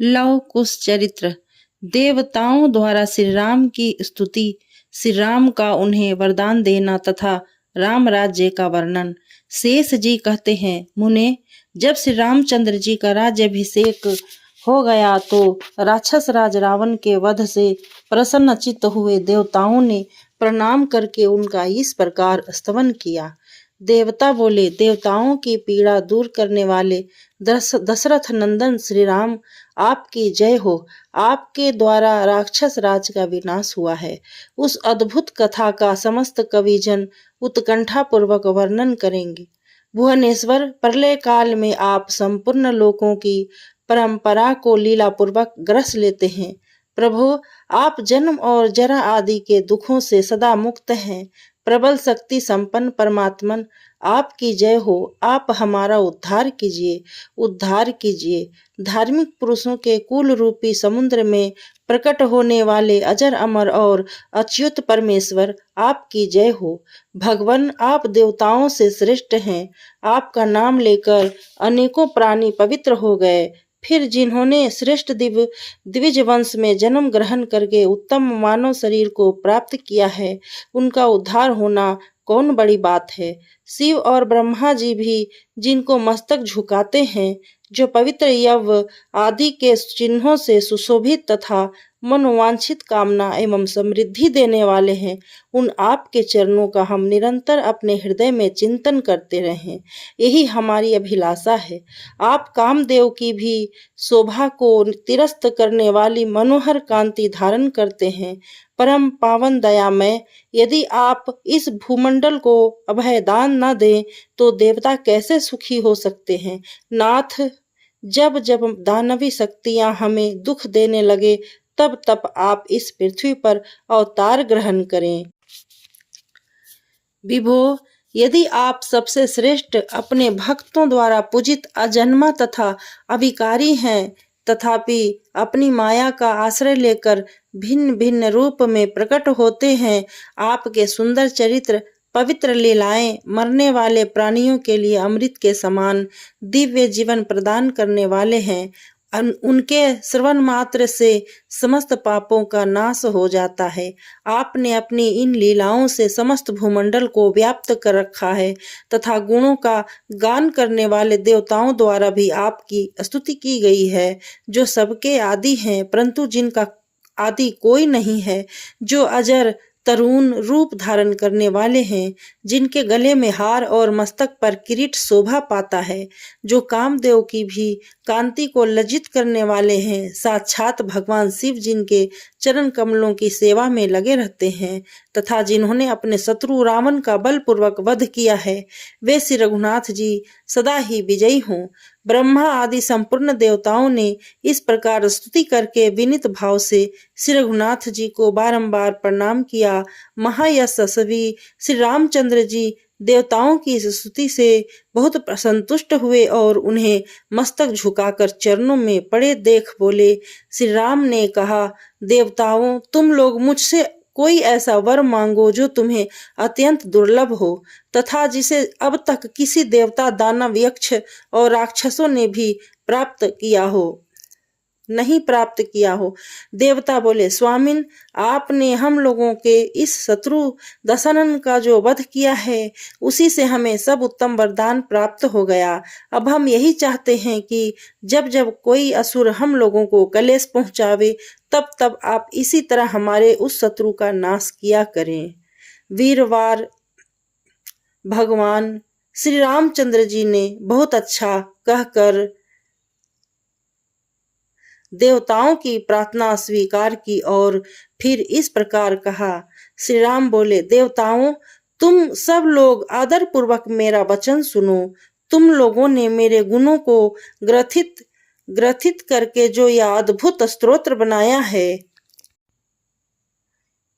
Love कुश चरित्र। देवताओं द्वारा श्री राम की स्तुति, श्री राम का उन्हें वरदान देना तथा राम राज्य का वर्णन। शेष जी कहते हैं, मुने, जब श्री रामचंद्र जी का राज्याभिषेक हो गया तो राक्षस राज रावण के वध से प्रसन्नचित्त हुए देवताओं ने प्रणाम करके उनका इस प्रकार स्तवन किया। देवता बोले, देवताओं की पीड़ा दूर करने वाले दशरथ नंदन श्री राम, आपकी जय हो। आपके द्वारा राक्षस राज का विनाश हुआ है। उस अद्भुत कथा का समस्त कविजन उत्कंठा पूर्वक वर्णन करेंगे। भुवनेश्वर, प्रलय काल में आप संपूर्ण लोकों की परंपरा को लीला पूर्वक ग्रस लेते हैं। प्रभु, आप जन्म और जरा आदि के दुखों से सदा मुक्त हैं। प्रबल शक्ति संपन्न परमात्मन, आपकी जय हो। आप हमारा उद्धार कीजिए, उद्धार कीजिए। धार्मिक पुरुषों के कुल रूपी समुद्र में प्रकट होने वाले अजर अमर और अच्युत परमेश्वर, आपकी जय हो। भगवान, आप देवताओं से श्रेष्ठ हैं। आपका नाम लेकर अनेकों प्राणी पवित्र हो गए। फिर जिन्होंने श्रेष्ठ द्विज वंश में जन्म ग्रहण करके उत्तम मानव शरीर को प्राप्त किया है, उनका उद्धार होना कौन बड़ी बात है। शिव और ब्रह्मा जी भी जिनको मस्तक झुकाते हैं, जो पवित्र यव आदि के चिन्हों से सुशोभित तथा मनोवांछित कामना एवं समृद्धि देने वाले हैं, उन आपके चरणों का हम निरंतर अपने हृदय में चिंतन करते रहें, यही हमारी अभिलाषा है। आप कामदेव की भी शोभा को तिरस्त करने वाली मनोहर कांति धारण करते हैं। परम पावन दयामय, यदि आप इस भूमंडल को अभयदान न दें तो देवता कैसे सुखी हो सकते हैं। नाथ, जब जब दानवी शक्तियां हमें दुख देने लगे, तब तब आप इस पृथ्वी पर अवतार ग्रहण करें। विभो, यदि आप सबसे श्रेष्ठ अपने भक्तों द्वारा पूजित अजन्मा तथा अविकारी हैं, तथापि अपनी माया का आश्रय लेकर भिन्न भिन्न रूप में प्रकट होते हैं। आपके सुंदर चरित्र, पवित्र लीलाएं मरने वाले प्राणियों के लिए अमृत के समान दिव्य जीवन प्रदान करने वाले हैं। उनके श्रवण मात्र से समस्त पापों का नाश हो जाता है। आपने अपनी इन लीलाओं से समस्त भूमंडल को व्याप्त कर रखा है तथा गुणों का गान करने वाले देवताओं द्वारा भी आपकी स्तुति की गई है, जो सबके आदि हैं परंतु जिनका आदि कोई नहीं है, जो अजर तरुण रूप धारण करने वाले हैं, जिनके गले में हार और मस्तक पर किरीट शोभा पाता है, जो कामदेव की भी कांति को लज्जित करने वाले हैं, साक्षात भगवान शिव जिनके चरण कमलों की सेवा में लगे रहते हैं तथा जिन्होंने अपने शत्रु रावण का बलपूर्वक वध किया है, वे श्री रघुनाथ जी सदा ही विजयी हों। ब्रह्मा आदि संपूर्ण देवताओं ने इस प्रकार स्तुति करके विनीत भाव से श्री रघुनाथ जी को बारंबार प्रणाम किया। महायशस्वी श्री रामचंद्र जी देवताओं की इस स्तुति से बहुत संतुष्ट हुए और उन्हें मस्तक झुकाकर चरणों में पड़े देख बोले। श्री राम ने कहा, देवताओं, तुम लोग मुझसे कोई ऐसा वर मांगो जो तुम्हें अत्यंत दुर्लभ हो तथा जिसे अब तक किसी देवता, दानव, यक्ष और राक्षसों ने भी नहीं प्राप्त किया हो। देवता बोले, स्वामिन, आपने हम लोगों के इस शत्रु दशरथ का जो वध किया है, उसी से हमें सब उत्तम वरदान प्राप्त हो गया। अब हम यही चाहते हैं कि जब जब कोई असुर हम लोगों को कलेश पहुंचावे, तब तब आप इसी तरह हमारे उस शत्रु का नाश किया करें। वीरवार भगवान श्री रामचंद्र जी ने बहुत अच्छा कहकर देवताओं की प्रार्थना स्वीकार की और फिर इस प्रकार कहा। श्री राम बोले, देवताओं, तुम सब लोग आदर पूर्वक मेरा वचन सुनो। तुम लोगों ने मेरे गुणों को ग्रथित करके जो यह अद्भुत स्तोत्र बनाया है,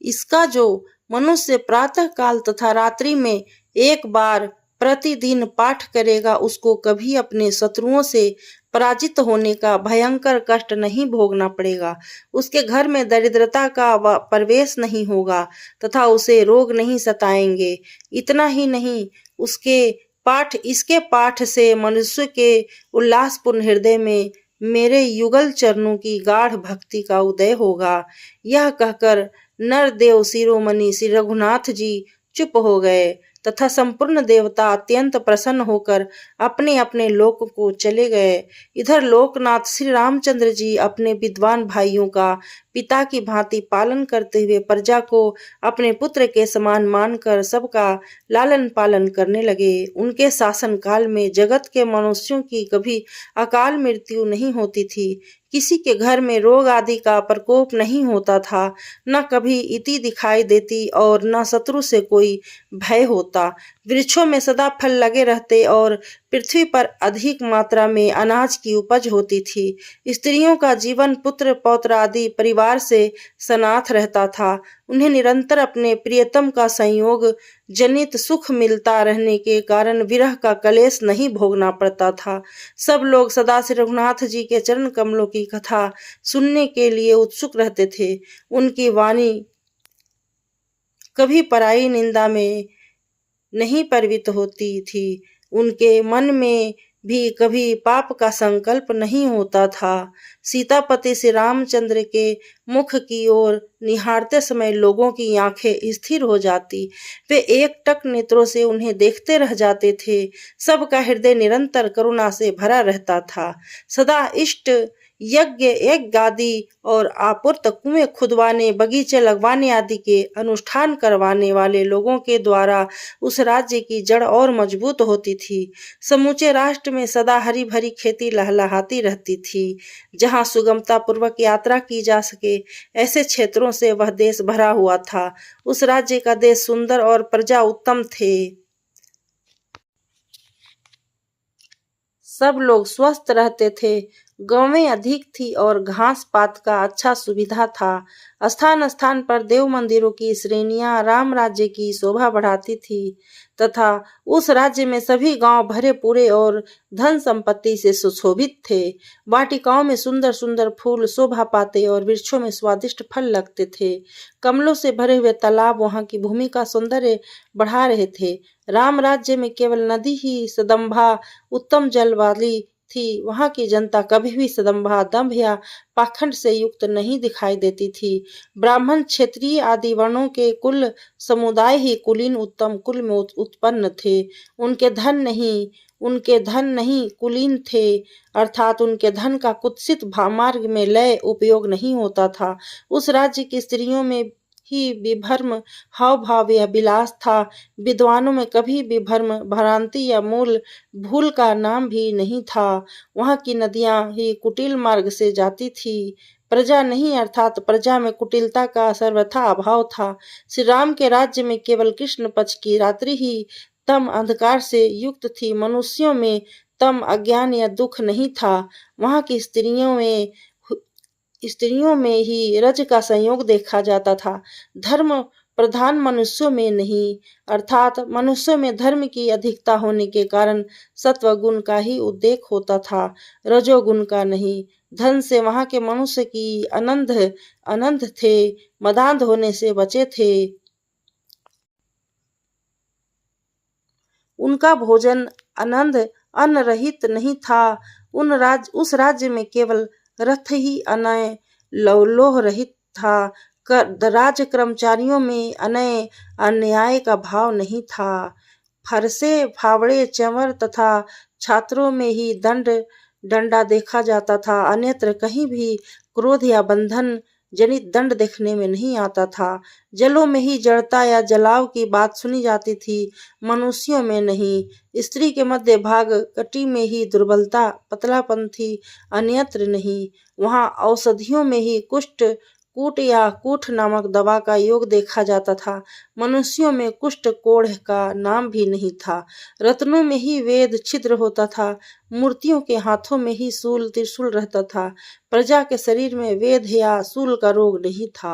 इसका जो मनुष्य प्रातः काल तथा रात्रि में एक बार प्रतिदिन पाठ करेगा, उसको कभी अपने शत्रुओं से पराजित होने का भयंकर कष्ट नहीं भोगना पड़ेगा। उसके घर में दरिद्रता का प्रवेश नहीं होगा तथा उसे रोग नहीं सताएंगे। इतना ही नहीं, इसके पाठ से मनुष्य के उल्लासपूर्ण हृदय में मेरे युगल चरणों की गाढ़ भक्ति का उदय होगा। यह कहकर नरदेव शिरोमणि श्री रघुनाथ जी चुप हो गए तथा संपूर्ण देवता अत्यंत प्रसन्न होकर अपने अपने लोक को चले गए। इधर लोकनाथ श्री रामचंद्र जी अपने विद्वान भाइयों का पिता की भांति पालन करते हुए प्रजा को अपने पुत्र के समान मानकर सबका लालन पालन करने लगे। उनके शासन काल में जगत के मनुष्यों की कभी अकाल मृत्यु नहीं होती थी। किसी के घर में रोग आदि का प्रकोप नहीं होता था। न कभी इति दिखाई देती और न शत्रु से कोई भय होता। वृक्षों में सदा फल लगे रहते और पृथ्वी पर अधिक मात्रा में अनाज की उपज होती थी। स्त्रियों का जीवन पुत्र पौत्र आदि परिवार से सनाथ रहता था। उन्हें निरंतर अपने प्रियतम का संयोग जनित सुख मिलता रहने के कारण विरह का कलेश नहीं भोगना पड़ता था। सब लोग सदा श्री रघुनाथ जी के चरण कमलों की कथा सुनने के लिए उत्सुक रहते थे। उनकी वाणी कभी पराई निंदा में नहीं परिवित होती थी। उनके मन में भी कभी पाप का संकल्प नहीं होता था। सीतापति श्री रामचंद्र के मुख की ओर निहारते समय लोगों की आंखें स्थिर हो जाती। वे एकटक नेत्रों से उन्हें देखते रह जाते थे। सबका हृदय निरंतर करुणा से भरा रहता था। सदा इष्ट यज्ञ एक गादी और आपूर्त कुएं खुदवाने बगीचे लगवाने आदि के अनुष्ठान करवाने वाले लोगों के द्वारा उस राज्य की जड़ और मजबूत होती थी। समूचे राष्ट्र में सदा हरी भरी खेती लहलहाती रहती थी। जहां सुगमता पूर्वक यात्रा की जा सके ऐसे क्षेत्रों से वह देश भरा हुआ था। उस राज्य का देश सुंदर और प्रजा उत्तम थे। सब लोग स्वस्थ रहते थे। गौवें अधिक थी और घास पात का अच्छा सुविधा था। स्थान स्थान पर देव मंदिरों की श्रेणियां राम राज्य की शोभा बढ़ाती थी तथा उस राज्य में सभी गांव भरे पूरे और धन संपत्ति से सुशोभित थे। वाटिकाओं में सुंदर सुंदर फूल शोभा पाते और वृक्षों में स्वादिष्ट फल लगते थे। कमलों से भरे हुए तालाब वहां की भूमि का सौंदर्य बढ़ा रहे थे। राम राज्य में केवल नदी ही सदंभा उत्तम जल वाली थी। वहां की जनता कभी भी सदंभा दंभ या पाखंड से युक्त नहीं दिखाई देती थी। ब्राह्मण क्षत्रिय आदि वर्णों के कुल समुदाय ही कुलीन उत्तम कुल में उत्पन्न थे। उनके धन नहीं कुलीन थे, अर्थात उनके धन का कुत्सित मार्ग में लय उपयोग नहीं होता था। उस राज्य की स्त्रियों में ही विभर्म हाव भाव या विलास था। विद्वानों में कभी विभर्म भ्रांति या मूल भूल का नाम भी नहीं था। वहां की नदियां ही कुटिल मार्ग से जाती थी। प्रजा नहीं, अर्थात प्रजा में कुटिलता का सर्वथा अभाव था। श्री राम के राज्य में केवल कृष्ण पक्ष की रात्रि ही तम अंधकार से युक्त थी। मनुष्यों में तम अज्ञान या दुख नहीं था। वहां की स्त्रियों में ही रज का संयोग देखा जाता था, धर्म प्रधान मनुष्यों में नहीं, अर्थात मनुष्यों में धर्म की अधिकता होने के कारण सत्व गुण का ही उद्रेक होता था, रजोगुण का नहीं। धन से वहां के मनुष्य की अनंत थे, मदांध होने से बचे थे। उनका भोजन अन्न रहित नहीं था। उस राज्य में केवल रथ ही अनय लोह रहित था। राज कर्मचारियों में अन्याय का भाव नहीं था। फरसे फावड़े चंवर तथा छात्रों में ही डंडा देखा जाता था। अन्यत्र कहीं भी क्रोध या बंधन जनित दंड देखने में नहीं आता था। जलों में ही जड़ता या जलाव की बात सुनी जाती थी, मनुष्यों में नहीं। स्त्री के मध्य भाग कटी में ही दुर्बलता पतलापन थी, अन्यत्र नहीं। वहां औषधियों में ही कूट या कूठ नामक दवा का योग देखा जाता था। मनुष्यों में कुष्ठ कोढ़ का नाम भी नहीं था। रत्नों में ही वेद छिद्र होता था। मूर्तियों के हाथों में ही शूल त्रिशूल रहता था। प्रजा के शरीर में वेद या शूल का रोग नहीं था।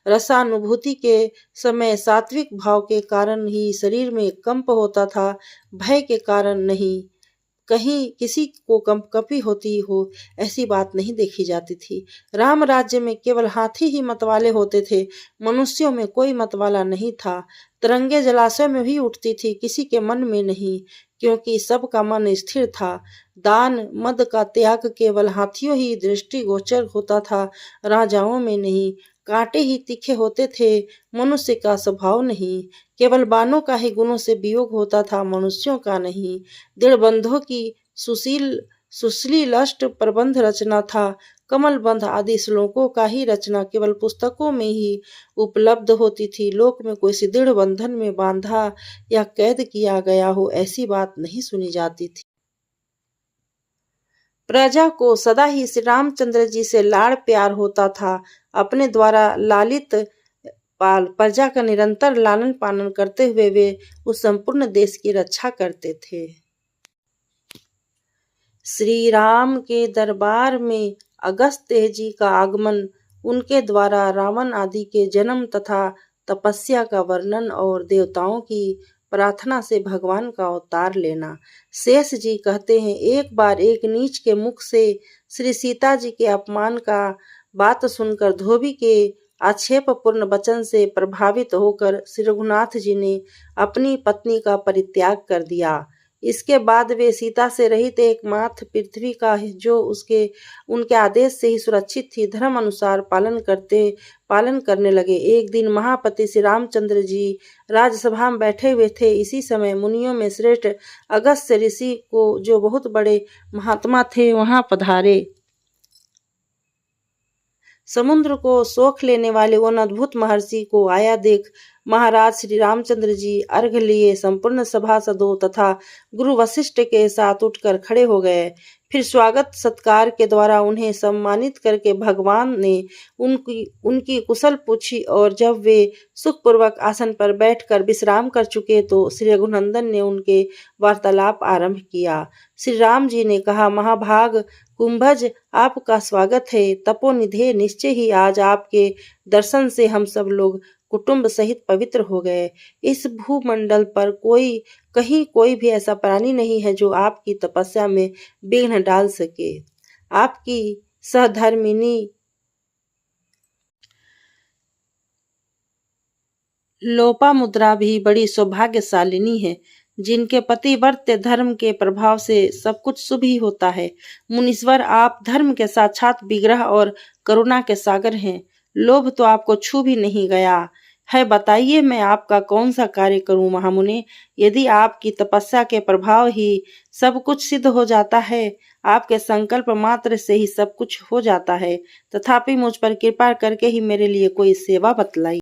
रसानुभूति के समय सात्विक भाव के कारण ही शरीर में कंप होता था, भय के कारण नहीं। कहीं किसी को कंपकपी होती हो ऐसी बात नहीं देखी जाती थी। राम राज्य में केवल हाथी ही मतवाले होते थे, मनुष्यों में कोई मतवाला नहीं था। तरंगे जलाशय में भी उठती थी, किसी के मन में नहीं, क्योंकि सबका मन स्थिर था। दान मद का त्याग केवल हाथियों ही दृष्टिगोचर होता था, राजाओं में नहीं। कांटे ही तीखे होते थे, मनुष्य का स्वभाव नहीं। केवल बानों का ही गुणों से वियोग होता था, मनुष्यों का नहीं। दृढ़बंधों की सुश्लीलष्ट प्रबंध रचना था। कमलबंध आदि श्लोकों का ही रचना केवल पुस्तकों में ही उपलब्ध होती थी। लोक में कोई दृढ़ बंधन में बांधा या कैद किया गया हो ऐसी बात नहीं सुनी जाती थी। प्रजा को सदा ही श्री रामचंद्र जी से लाड़ प्यार होता था। अपने द्वारा लालित प्रजा का निरंतर लालन पालन करते हुए वे उस संपूर्ण देश की रक्षा करते थे। श्री राम के दरबार में अगस्त्य जी का आगमन, उनके द्वारा रावण आदि के जन्म तथा तपस्या का वर्णन और देवताओं की प्रार्थना से भगवान का अवतार लेना। शेष जी कहते हैं, एक बार एक नीच के मुख से श्री सीता जी के अपमान का बात सुनकर धोबी के आक्षेपपूर्ण वचन से प्रभावित होकर श्री रघुनाथ जी ने अपनी पत्नी का परित्याग कर दिया। इसके बाद वे सीता से रहित एकमात्र पृथ्वी का जो उनके आदेश से ही सुरक्षित थी, धर्म अनुसार पालन करने लगे। एक दिन महापति श्री रामचंद्र जी राजसभा में बैठे हुए थे। इसी समय मुनियों में श्रेष्ठ अगस्त्य ऋषि को जो बहुत बड़े महात्मा थे वहां पधारे। समुद्र को सोख लेने वाले उन अद्भुत महर्षि को आया देख महाराज श्री रामचंद्र जी अर्घ लिए संपूर्ण सभासदों तथा गुरु वशिष्ठ के साथ उठकर खड़े हो गए। फिर स्वागत सत्कार के द्वारा उन्हें सम्मानित करके भगवान ने उनकी कुशल पूछी और जब वे सुखपूर्वक आसन पर बैठकर विश्राम कर चुके तो श्री रघुनंदन ने उनके वार्तालाप आरंभ किया। श्री राम जी ने कहा, महाभाग कुंभज, आपका स्वागत है। तपोनिधे, निश्चय ही आज आपके दर्शन से हम सब लोग कुटुंब सहित पवित्र हो गए। इस भूमंडल पर कहीं कोई भी ऐसा प्राणी नहीं है जो आपकी तपस्या में विघ्न डाल सके। आपकी सहधर्मिणी लोपामुद्रा भी बड़ी सौभाग्यशालिनी है, जिनके पतिव्रत्य धर्म के प्रभाव से सब कुछ शुभ ही होता है। मुनीश्वर, आप धर्म के साक्षात विग्रह और करुणा के सागर हैं। लोभ तो आपको छू भी नहीं गया है। बताइए, मैं आपका कौन सा कार्य करूं महामुने? यदि आपकी तपस्या के प्रभाव ही सब कुछ सिद्ध हो जाता है, आपके संकल्प मात्र से ही सब कुछ हो जाता है, तथापि मुझ पर कृपा करके ही मेरे लिए कोई सेवा बतलाई।